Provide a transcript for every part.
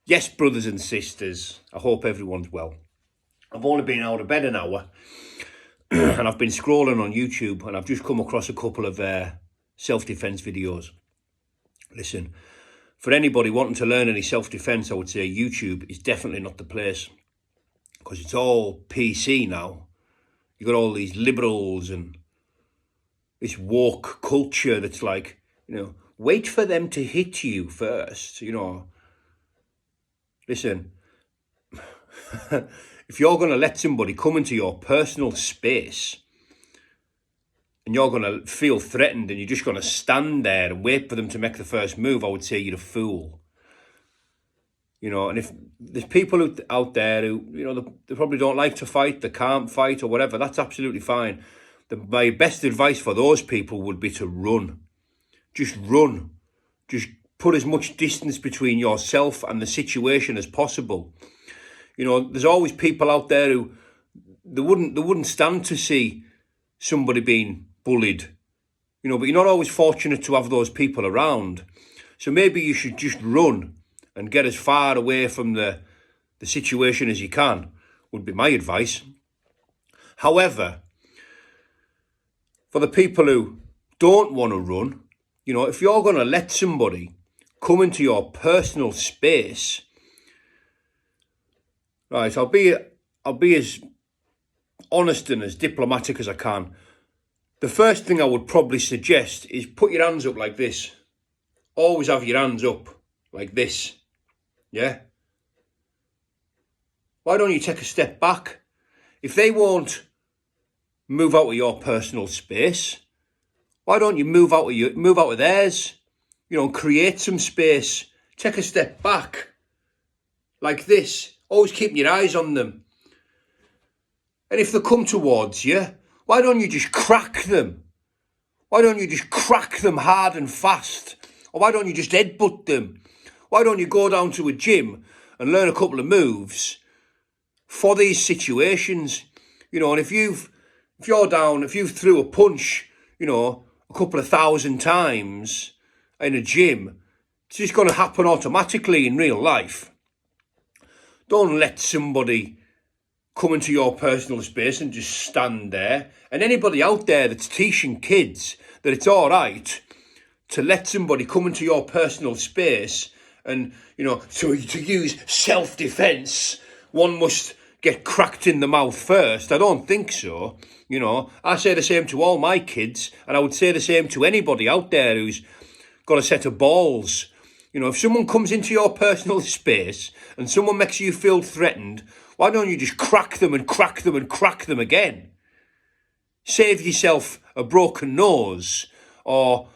Yes, brothers and sisters, I hope everyone's well. I've only been out of bed an hour and I've been scrolling on YouTube and I've just come across a couple of self-defense videos. Listen, for anybody wanting to learn any self-defense, I would say YouTube is definitely not the place, because it's all PC now. You've got all these liberals and this woke culture that's like, wait for them to hit you first, Listen, if you're going to let somebody come into your personal space and you're going to feel threatened and you're just going to stand there and wait for them to make the first move, I would say you're a fool. And if there's people out there who, they probably don't like to fight, they can't fight or whatever, that's absolutely fine. My best advice for those people would be to run. Just run. Just put as much distance between yourself and the situation as possible. There's always people out there who they wouldn't stand to see somebody being bullied. But you're not always fortunate to have those people around. So maybe you should just run and get as far away from the situation as you can, would be my advice. However, for the people who don't want to run, if you're going to let somebody come into your personal space, right, I'll be as honest and as diplomatic as I can. The first thing I would probably suggest is put your hands up like this. Always have your hands up like this. Yeah? Why don't you take a step back? If they won't move out of your personal space, why don't you move out of theirs? Create some space. Take a step back like this. Always keeping your eyes on them. And if they come towards you, why don't you just crack them? Why don't you just crack them hard and fast? Or why don't you just headbutt them? Why don't you go down to a gym and learn a couple of moves for these situations? And if you threw a punch, a couple of 1,000 times in a gym, it's just going to happen automatically in real life. Don't let somebody come into your personal space and just stand there. And anybody out there that's teaching kids that it's all right to let somebody come into your personal space and, to use self-defense, one must get cracked in the mouth first. I don't think so. I say the same to all my kids, and I would say the same to anybody out there who's got a set of balls. If someone comes into your personal space and someone makes you feel threatened, why don't you just crack them and crack them and crack them again? Save yourself a broken nose or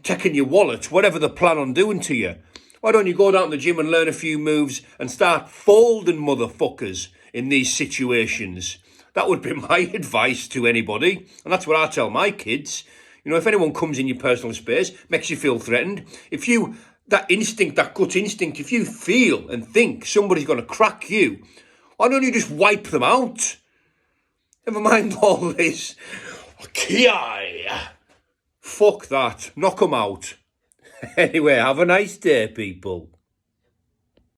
taking your wallet, whatever they plan on doing to you. Why don't you go down to the gym and learn a few moves and start folding motherfuckers in these situations? That would be my advice to anybody. And that's what I tell my kids. If anyone comes in your personal space, makes you feel threatened, that gut instinct, if you feel and think somebody's going to crack you, why don't you just wipe them out? Never mind all this. Ki. Fuck that. Knock them out. Anyway, have a nice day, people.